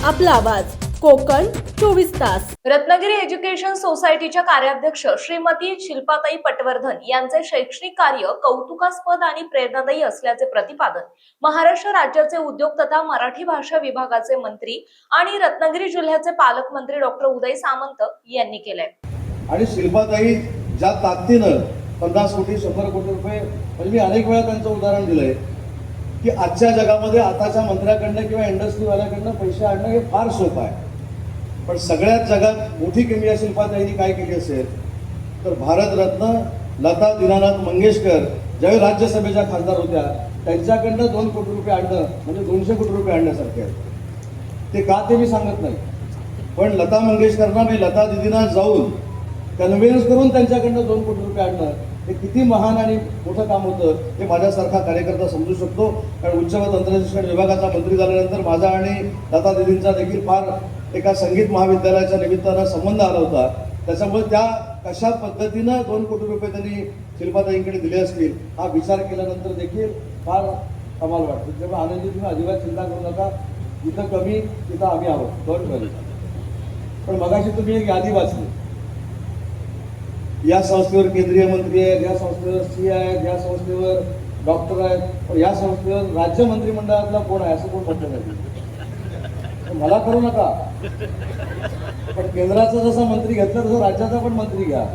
आपला आवाज कोकण 24 तास। रत्नागिरी एज्युकेशन सोसायटीच्या कार्याध्यक्ष श्रीमती शिल्पाताई पटवर्धन यांचे शैक्षणिक कार्य कौतुकास्पद आणि प्रेरणादायी असल्याचे प्रतिपादन महाराष्ट्र राज्याचे उद्योग तथा मराठी भाषा विभागाचे मंत्री आणि रत्नागिरी जिल्ह्याचे पालकमंत्री डॉक्टर उदय सामंत यांनी केले। आणि शिल्पाताई ज्या ताकदीनं 50 कोटी 100 कोटी रुपये, म्हणजे मी अनेक वेळा त्यांचं उदाहरण दिलंय की आजच्या जगामध्ये आताच्या मंत्र्याकडनं किंवा इंडस्ट्रीवाल्याकडनं पैसे आणणं हे फार सोपं आहे, पण सगळ्यात जगात मोठी किमया शिल्पाताईंनी काय केली असेल तर भारतरत्न लता दीनानाथ मंगेशकर ज्यावेळी राज्यसभेच्या खासदार होत्या त्यांच्याकडनं 2 कोटी रुपये आणणं म्हणजे 200 कोटी रुपये आणण्यासारखे आहे। ते का ते मी सांगत नाही, पण लता मंगेशकरांना मी लता दिदींना जाऊन कन्व्हिन्स करून त्यांच्याकडनं 2 कोटी रुपये आणणं हे किती महान आणि मोठं काम होतं हे माझ्यासारखा कार्यकर्ता समजू शकतो। कारण उच्च व तंत्र शिक्षण विभागाचा मंत्री झाल्यानंतर माझा आणि लता दिदींचा देखील फार एका संगीत महाविद्यालयाच्या निमित्तानं संबंध आला होता, त्याच्यामुळे त्या कशा पद्धतीनं 2 कोटी रुपये त्यांनी शिल्पाताईंकडे दिले असतील हा विचार केल्यानंतर देखील फार कमाल वाटतं। त्यामुळे आनंदी तुम्ही अजिबात चिंता करू नका, इथं कमी तिथं आम्ही आहोत, दोन कमी। पण मगाशी तुम्ही एक यादी वाचली, या संस्थेवर केंद्रीय मंत्री आहेत, या संस्थेवर सी आहेत, या संस्थेवर डॉक्टर आहेत, पण या संस्थेवर राज्य मंत्रिमंडळातला कोण आहे असं कोण म्हटलं नाही। मला करू नका, पण केंद्राचा जसा मंत्री घेतला तसं राज्याचा पण मंत्री घ्या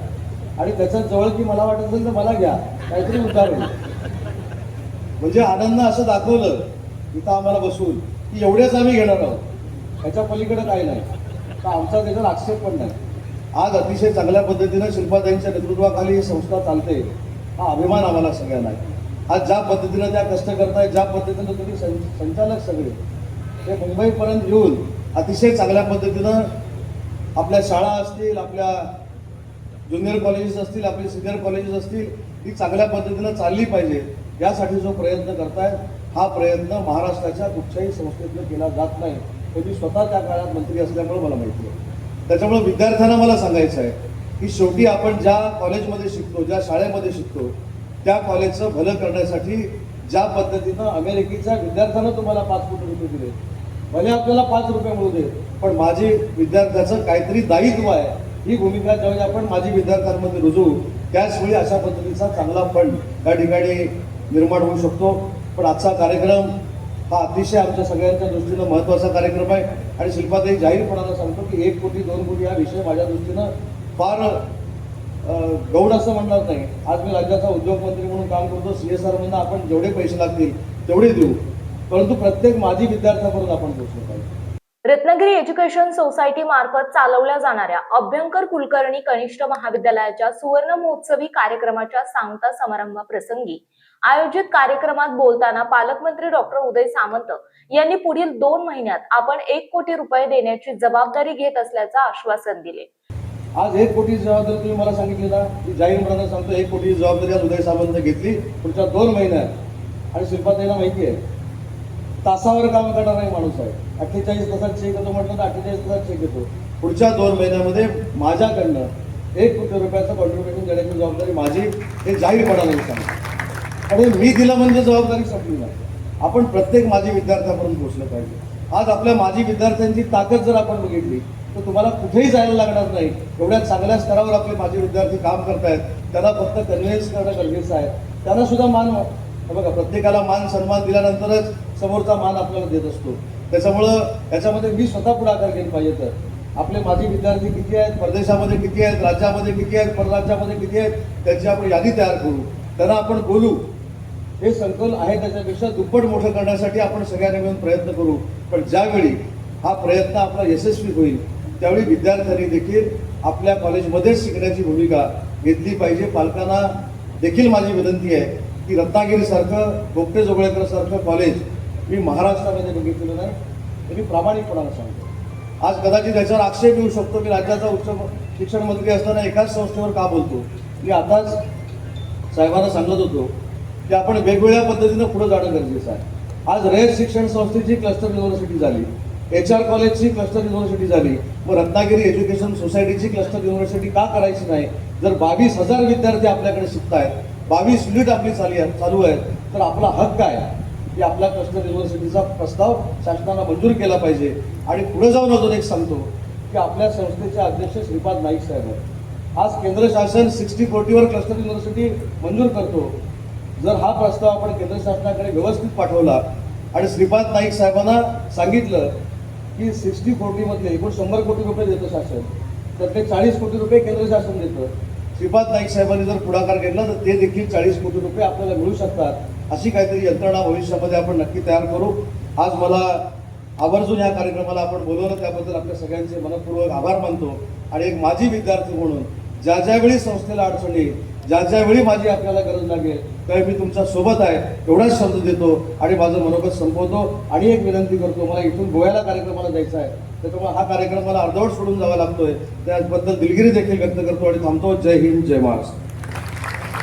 आणि त्याच्यात जवळ की मला वाटत असेल तर मला घ्या, काहीतरी उद्धार होईल। म्हणजे आनंद असं दाखवलं इथं आम्हाला बसून की एवढेच आम्ही घेणार आहोत, त्याच्या पलीकडे काही नाही, तर आमचा त्याच्यावर आक्षेप पण नाही। आज अतिशय चांगल्या पद्धतीनं शिल्पाताईंच्या नेतृत्वाखाली ही संस्था चालते, हा अभिमान आम्हाला सगळ्यांना आहे। आज ज्या पद्धतीनं त्या कष्ट करतायत, ज्या पद्धतीनं तुम्ही संचालक सगळे ते मुंबईपर्यंत येऊन अतिशय चांगल्या पद्धतीनं आपल्या शाळा असतील, आपल्या ज्युनियर कॉलेजेस असतील, आपले सिनियर कॉलेजेस असतील, ही चांगल्या पद्धतीनं चालली पाहिजे यासाठी जो प्रयत्न करतायत हा प्रयत्न महाराष्ट्राच्या कुठच्याही संस्थेतनं केला जात नाही, हे मी स्वतः त्या काळात मंत्री असल्यामुळे मला माहिती आहे। त्याच्यामुळे विद्यार्थ्यांना मला सांगायचं आहे की शेवटी आपण ज्या कॉलेजमध्ये शिकतो, ज्या शाळेमध्ये शिकतो त्या कॉलेजचं भलं करण्यासाठी ज्या पद्धतीनं अमेरिकेच्या विद्यार्थ्यांना तुम्हाला 5 कोटी रुपये दिले, भले आपल्याला 5 रुपये मिळू दे, पण माझी विद्यार्थ्याचं काहीतरी दायित्व आहे, ही भूमिका ज्यावेळी आपण माझी विद्यार्थ्यांमध्ये रुजू त्याचवेळी अशा पद्धतीचा चांगला फंड त्या ठिकाणी निर्माण होऊ शकतो। पण आजचा कार्यक्रम हा अतिशय आमच्या सगळ्यांच्या दृष्टीनं महत्त्वाचा कार्यक्रम आहे आणि शिल्पाताई जाहीरपणानं सांगतो की 1 कोटी 2 कोटी हा विषय माझ्या दृष्टीनं फार गौड असं म्हणणार नाही। आज मी राज्याचा उद्योग मंत्री म्हणून काम करतो, CSR मधून आपण जेवढे पैसे लागतील तेवढे देऊ, परंतु प्रत्येक माझी विद्यार्थ्यापर्यंत आपण पोहोचलो पाहिजे। रत्नागिरी एज्युकेशन सोसायटी मार्फत चालवल्या जाणाऱ्या अभ्यंकर कुलकर्णी कनिष्ठ महाविद्यालयाच्या सुवर्ण महोत्सवी कार्यक्रमाच्या सांगता समारंभाप्रसंगी आयोजित कार्यक्रमात बोलताना पालकमंत्री डॉक्टर उदय सामंत यांनी पुढील 2 महिन्यात आपण 1 कोटी रुपये देण्याची जबाबदारी घेत असल्याचं आश्वासन दिले। आज 1 कोटी जबाबदारी तुम्ही मला सांगितली ना, की जाहीरपणानं सांगतो 1 कोटी जबाबदारी आज उदय सामंत घेतली पुढच्या 2 महिन्यात। आणि शिल्पाताईला माहिती आहे तासावर काम करणार नाही माणूस आहे, 48 तासात चेक येतो म्हटलं तर 48 तासात चेक येतो। पुढच्या 2 महिन्यामध्ये माझ्याकडनं 1 कोटी रुपयाचं कॉन्ट्रीब्युशन देण्याची जबाबदारी माझी, हे जाहीरपणाने सांगतो। आणि मी दिलं म्हणजे जबाबदारी संपली नाही, आपण प्रत्येक माझी विद्यार्थ्यापर्यंत पोहोचलं पाहिजे। आज आपल्या माझी विद्यार्थ्यांची ताकद जर आपण बघितली तर तुम्हाला कुठेही जायला लागणार नाही, एवढ्या चांगल्या स्तरावर आपले माझे विद्यार्थी काम करतायत, त्यांना फक्त कन्व्हिन्स करणं गरजेचं आहे। त्यांना सुद्धा मान, बघा प्रत्येकाला मान सन्मान दिल्यानंतरच समोरचा मान आपल्याला देत असतो, त्याच्यामुळं याच्यामध्ये मी स्वतः पुढाकार घेतला पाहिजे। तर आपले माझे विद्यार्थी किती आहेत, परदेशामध्ये किती आहेत, राज्यामध्ये किती आहेत, परराज्यामध्ये किती आहेत, त्याची आपण यादी तयार करू, त्यांना आपण बोलू, हे संकल्प आहे त्याच्यापेक्षा दुप्पट मोठं करण्यासाठी आपण सगळ्यांनी मिळून प्रयत्न करू। पण ज्यावेळी हा प्रयत्न आपला यशस्वी होईल त्यावेळी विद्यार्थ्यांनी देखील आपल्या कॉलेजमध्येच शिकण्याची भूमिका घेतली पाहिजे। पालकांना देखील माझी विनंती आहे की रत्नागिरीसारखं, गोपटे जोगळेकर सारखं कॉलेज मी महाराष्ट्रामध्ये बघितलेलं नाही, हे मी प्रामाणिकपणानं सांगतो। आज कदाचित याच्यावर आक्षेप येऊ शकतो, मी राज्याचा उच्च शिक्षण मंत्री असताना एकाच संस्थेवर का बोलतो। मी आताच साहेबांना सांगत होतो की आपण वेगवेगळ्या पद्धतीनं पुढे जाणं गरजेचं आहे। आज रयत शिक्षण संस्थेची क्लस्टर युनिव्हर्सिटी झाली, HR कॉलेजची क्लस्टर युनिव्हर्सिटी झाली, मग रत्नागिरी एज्युकेशन सोसायटीची क्लस्टर युनिव्हर्सिटी का करायची नाही? जर 22,000 विद्यार्थी आपल्याकडे शिकतायत, 22 युनिट आपली चालू आहेत, तर आपला हक्क आहे की आपल्या क्लस्टर युनिव्हर्सिटीचा प्रस्ताव शासनाला मंजूर केला पाहिजे. आणि पुढे जाऊन अजून एक सांगतो की आपल्या संस्थेचे अध्यक्ष श्रीपाद नाईक साहेब आहेत. आज केंद्र शासन 60 कोटीवर क्लस्टर युनिव्हर्सिटी मंजूर करतो. जर हा प्रस्ताव आपण केंद्र शासनाकडे व्यवस्थित पाठवला आणि श्रीपाद नाईक साहेबांना सांगितलं की 60 कोटीमधले एकूण 100 कोटी रुपये देतं शासन, तर ते 40 कोटी रुपये केंद्र शासन देतं. श्रीपाद नाईक साहेबांनी जर पुढाकार घेतला तर ते देखील 40 कोटी रुपये आपल्याला मिळू शकतात. अशी काहीतरी यंत्रणा भविष्यामध्ये आपण नक्की तयार करू. आज मला आवर्जून या कार्यक्रमाला आपण बोलवलं त्याबद्दल आपल्या सगळ्यांचे मनपूर्वक आभार मानतो. आणि एक माजी विद्यार्थी म्हणून ज्या ज्यावेळी संस्थेला अडचणी, ज्या ज्यावेळी माझी आपल्याला गरज लागेल त्यावेळी मी तुमच्या सोबत आहे एवढाच शब्द देतो आणि माझं मनोगत संपवतो. आणि एक विनंती करतो, मला इथून गोव्याला कार्यक्रमाला जायचं आहे, त्याच्यामुळे हा कार्यक्रम मला अर्धवट सोडून जावा लागतोय. त्याबद्दल दिलगिरी देखील व्यक्त करतो आणि थांबतो. जय हिंद, जय महाराष्ट्र.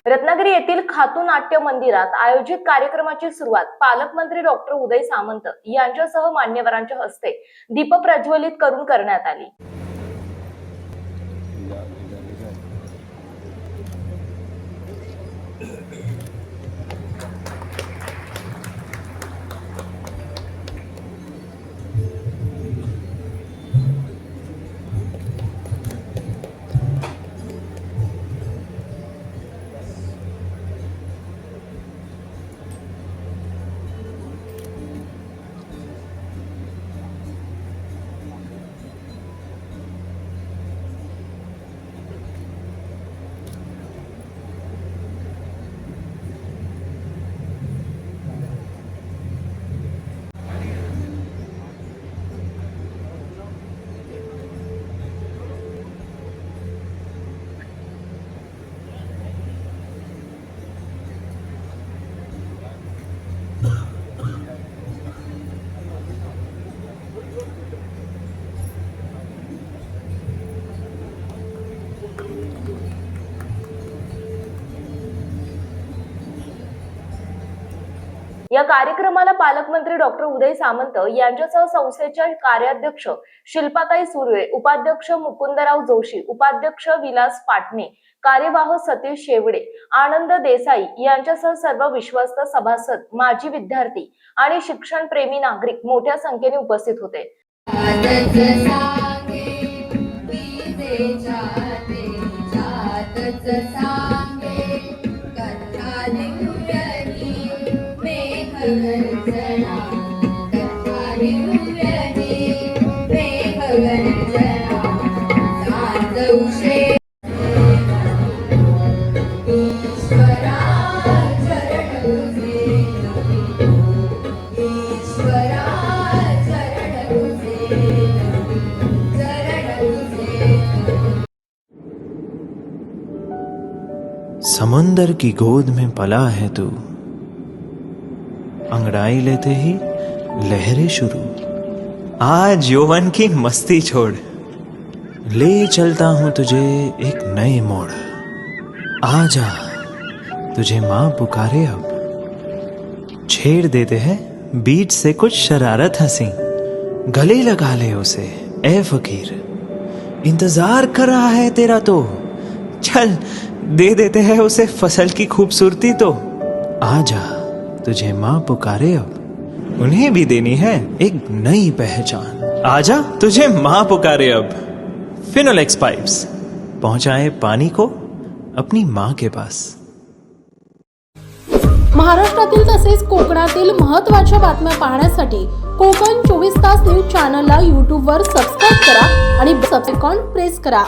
रत्नागिरी येथील खातू नाट्य मंदिरात आयोजित कार्यक्रमाची सुरुवात पालकमंत्री डॉक्टर उदय सामंत यांच्यासह मान्यवरांच्या हस्ते दीप प्रज्वलित करून करण्यात आली. या कार्यक्रमाला पालकमंत्री डॉक्टर उदय सामंत यांच्यासह संस्थेच्या कार्याध्यक्ष शिल्पाताई सुर्वे, उपाध्यक्ष मुकुंदराव जोशी, उपाध्यक्ष विलास पाटणे, कार्यवाह सतीश शेवडे, आनंद देसाई यांच्यासह सर्व विश्वस्त सभासद, माजी विद्यार्थी आणि शिक्षणप्रेमी नागरिक मोठ्या संख्येने उपस्थित होते. समुंदर की गोद में पला है तू, अंगड़ाई लेते ही लहरें शुरू। आज यौवन की मस्ती छोड़, ले चलता हूं तुझे एक नए मोड़। आजा तुझे माँ पुकारे अब, छेड़ देते हैं बीच से कुछ शरारत हंसी। गले लगा ले उसे ए फकीर, इंतजार कर रहा है तेरा तो। चल दे देते हैं उसे फसल की खूबसूरती तो। आजा तुझे माँ पुकारे अब, उन्हें भी देनी है एक नई पहचान। आजा तुझे माँ पुकारे अब। फिनोलेक्स पाइप्स पहुंचाए पानी को अपनी माँ के पास। महाराष्ट्रातील तसेच कोकणातील महत्त्वाच्या बातम्या पाहण्यासाठी कोकण 24 तास न्यूज चॅनलला YouTube वर सबस्क्राइब करा आणि बेल आयकॉन प्रेस करा.